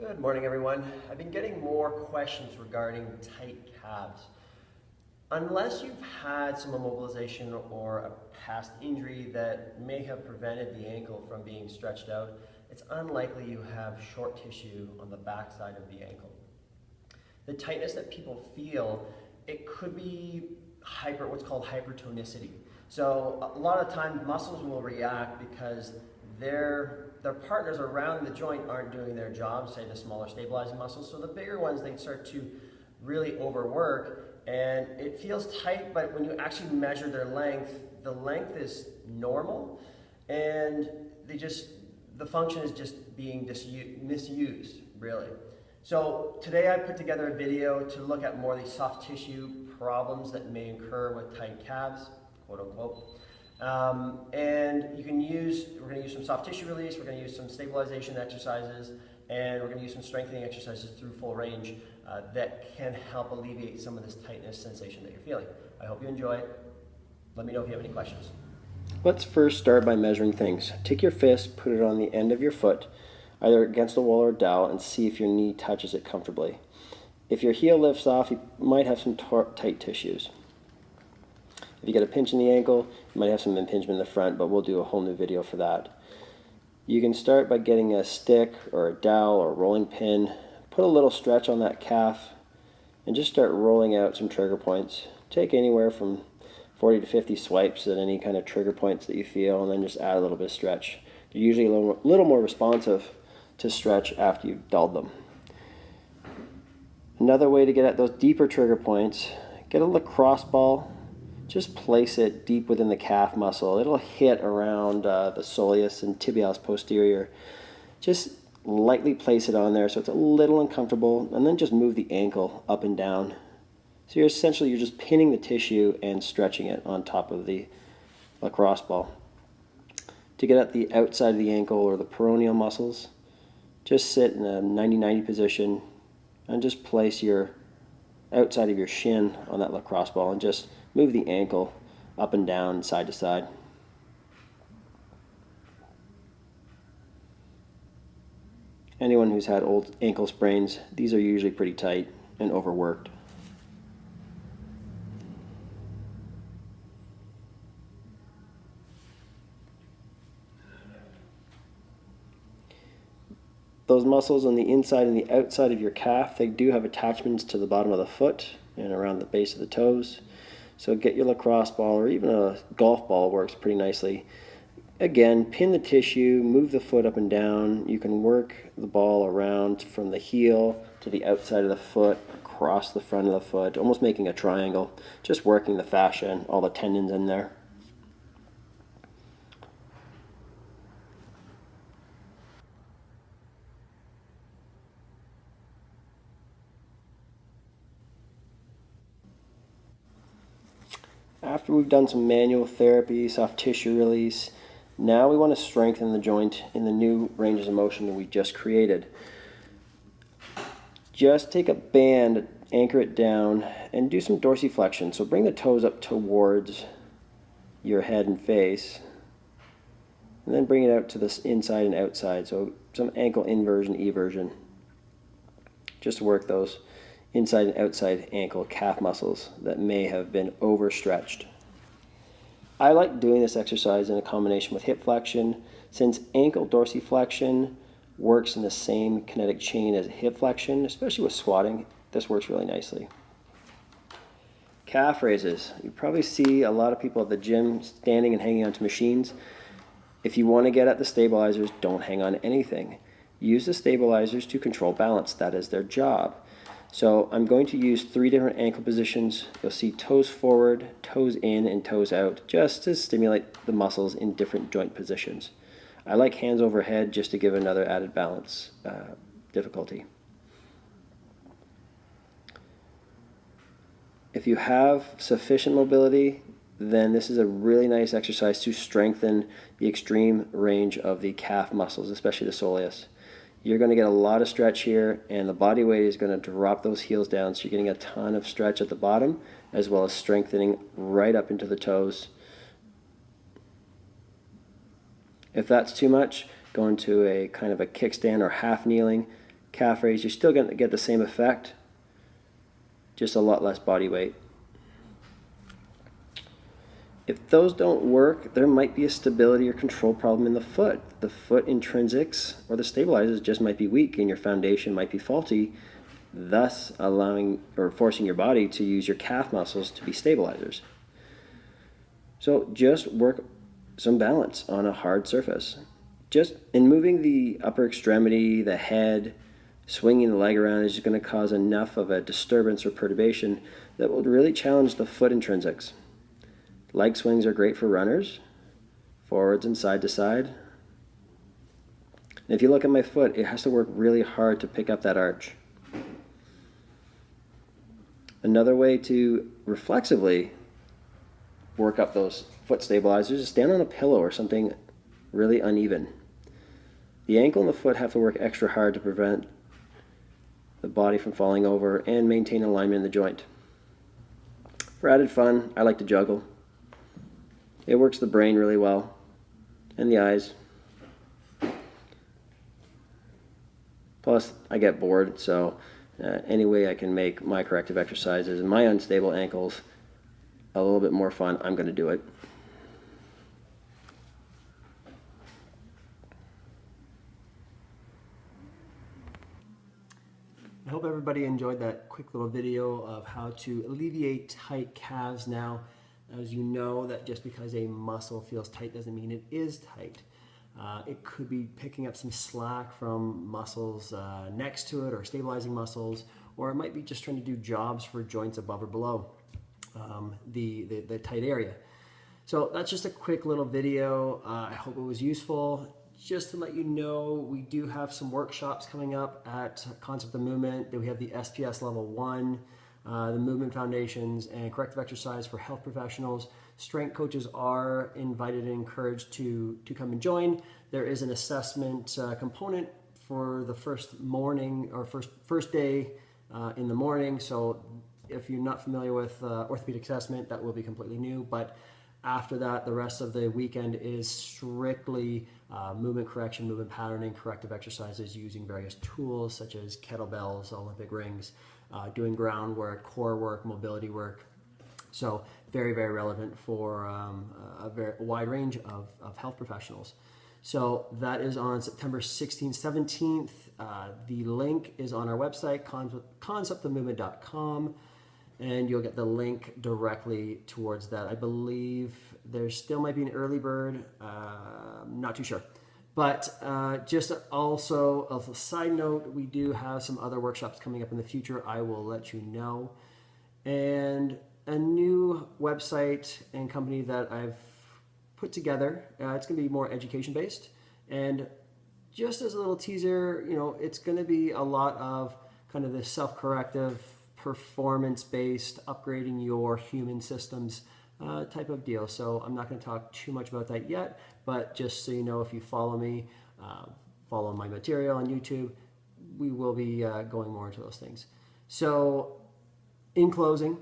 Good morning, everyone. I've been getting more questions regarding tight calves. Unless you've had some immobilization or a past injury that may have prevented the ankle from being stretched out, it's unlikely you have short tissue on the backside of the ankle. The tightness that people feel, it could be what's called hypertonicity. So a lot of times muscles will react because their partners around the joint aren't doing their job, say the smaller stabilizing muscles. So the bigger ones, they start to really overwork and it feels tight, but when you actually measure their length, the length is normal and the function is just being misused, really. So today I put together a video to look at more of these soft tissue problems that may occur with tight calves, quote unquote. And we're going to use some soft tissue release, we're going to use some stabilization exercises, and we're going to use some strengthening exercises through full range that can help alleviate some of this tightness sensation that you're feeling. I hope you enjoy it. Let me know if you have any questions. Let's first start by measuring things. Take your fist, put it on the end of your foot, either against a wall or a dowel, and see if your knee touches it comfortably. If your heel lifts off, you might have some tight tissues. If you get a pinch in the ankle, you might have some impingement in the front, but we'll do a whole new video for that. You can start by getting a stick or a dowel or a rolling pin, put a little stretch on that calf, and just start rolling out some trigger points. Take anywhere from 40 to 50 swipes at any kind of trigger points that you feel, and then just add a little bit of stretch. They're usually a little more responsive to stretch after you've dulled them. Another way to get at those deeper trigger points, get a lacrosse ball. Just place it deep within the calf muscle. It'll hit around the soleus and tibialis posterior. Just lightly place it on there so it's a little uncomfortable, and then just move the ankle up and down. So you're just pinning the tissue and stretching it on top of the lacrosse ball. To get at the outside of the ankle or the peroneal muscles, just sit in a 90-90 position and just place your outside of your shin on that lacrosse ball and just move the ankle up and down, side to side. Anyone who's had old ankle sprains, these are usually pretty tight and overworked. Those muscles on the inside and the outside of your calf, they do have attachments to the bottom of the foot and around the base of the toes. So get your lacrosse ball, or even a golf ball works pretty nicely. Again, pin the tissue, move the foot up and down. You can work the ball around from the heel to the outside of the foot, across the front of the foot, almost making a triangle, just working the fascia and all the tendons in there. After we've done some manual therapy, soft tissue release, now we want to strengthen the joint in the new ranges of motion that we just created. Just take a band, anchor it down, and do some dorsiflexion. So bring the toes up towards your head and face, and then bring it out to the inside and outside. So some ankle inversion, eversion. Just to work those inside and outside ankle calf muscles that may have been overstretched. I like doing this exercise in a combination with hip flexion, since ankle dorsiflexion works in the same kinetic chain as hip flexion, especially with squatting. This works really nicely. Calf raises. You probably see a lot of people at the gym standing and hanging onto machines. If you want to get at the stabilizers, don't hang on anything. Use the stabilizers to control balance. That is their job. So I'm going to use 3 different ankle positions. You'll see toes forward, toes in, and toes out, just to stimulate the muscles in different joint positions. I like hands overhead just to give another added balance difficulty. If you have sufficient mobility, then this is a really nice exercise to strengthen the extreme range of the calf muscles, especially the soleus. You're going to get a lot of stretch here, and the body weight is going to drop those heels down, so you're getting a ton of stretch at the bottom, as well as strengthening right up into the toes. If that's too much, go into a kind of a kickstand or half kneeling, calf raise, you're still going to get the same effect, just a lot less body weight. If those don't work, there might be a stability or control problem in the foot. The foot intrinsics or the stabilizers just might be weak and your foundation might be faulty, thus allowing or forcing your body to use your calf muscles to be stabilizers. So just work some balance on a hard surface. Just in moving the upper extremity, the head, swinging the leg around is just going to cause enough of a disturbance or perturbation that will really challenge the foot intrinsics. Leg swings are great for runners, forwards and side to side. And if you look at my foot, it has to work really hard to pick up that arch. Another way to reflexively work up those foot stabilizers is stand on a pillow or something really uneven. The ankle and the foot have to work extra hard to prevent the body from falling over and maintain alignment in the joint. For added fun, I like to juggle. It works the brain really well, and the eyes. Plus, I get bored, so any way I can make my corrective exercises and my unstable ankles a little bit more fun, I'm going to do it. I hope everybody enjoyed that quick little video of how to alleviate tight calves. Now, as you know, that just because a muscle feels tight doesn't mean it is tight. It could be picking up some slack from muscles next to it or stabilizing muscles, or it might be just trying to do jobs for joints above or below the tight area. So that's just a quick little video. I hope it was useful. Just to let you know, we do have some workshops coming up at Concept of Movement. We have the SPS Level 1, the movement foundations, and corrective exercise for health professionals. Strength coaches are invited and encouraged to come and join. There is an assessment component for the first morning or first day in the morning. So if you're not familiar with orthopedic assessment, that will be completely new. But after that, the rest of the weekend is strictly movement correction, movement patterning, corrective exercises using various tools such as kettlebells, Olympic rings, doing groundwork, core work, mobility work. So very, very relevant for a very wide range of health professionals. So that is on September 16th, 17th. The link is on our website, conceptofmovement.com. And you'll get the link directly towards that. I believe there still might be an early bird. Not too sure. But just also a side note, we do have some other workshops coming up in the future. I will let you know. And a new website and company that I've put together. It's going to be more education based. And just as a little teaser, you know, it's going to be a lot of kind of this self-corrective, performance-based, upgrading your human systems type of deal. So I'm not going to talk too much about that yet, but just so you know, if you follow me, follow my material on YouTube, we will be going more into those things. So in closing,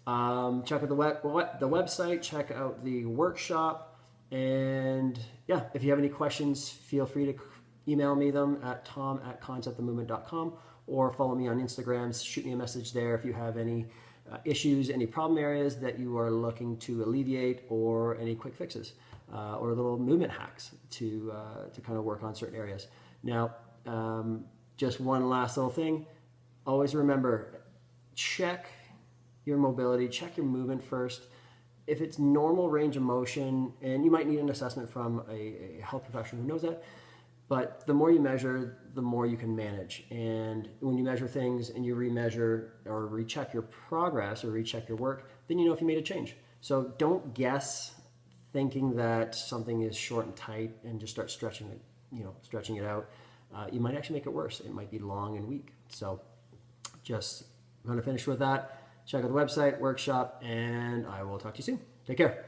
check out the website, check out the workshop, and yeah, if you have any questions, feel free to email me them at tom@conceptofmovement.com, or follow me on Instagram. Shoot me a message there if you have any issues, any problem areas that you are looking to alleviate, or any quick fixes or little movement hacks to kind of work on certain areas. Now, just one last little thing. Always remember, check your mobility, check your movement first. If it's normal range of motion, and you might need an assessment from a health professional who knows that, but the more you measure, the more you can manage. And when you measure things and you remeasure or recheck your progress or recheck your work, then you know if you made a change. So don't guess thinking that something is short and tight and just start stretching it, stretching it out. You might actually make it worse. It might be long and weak. So I'm going to finish with that. Check out the website, workshop, and I will talk to you soon. Take care.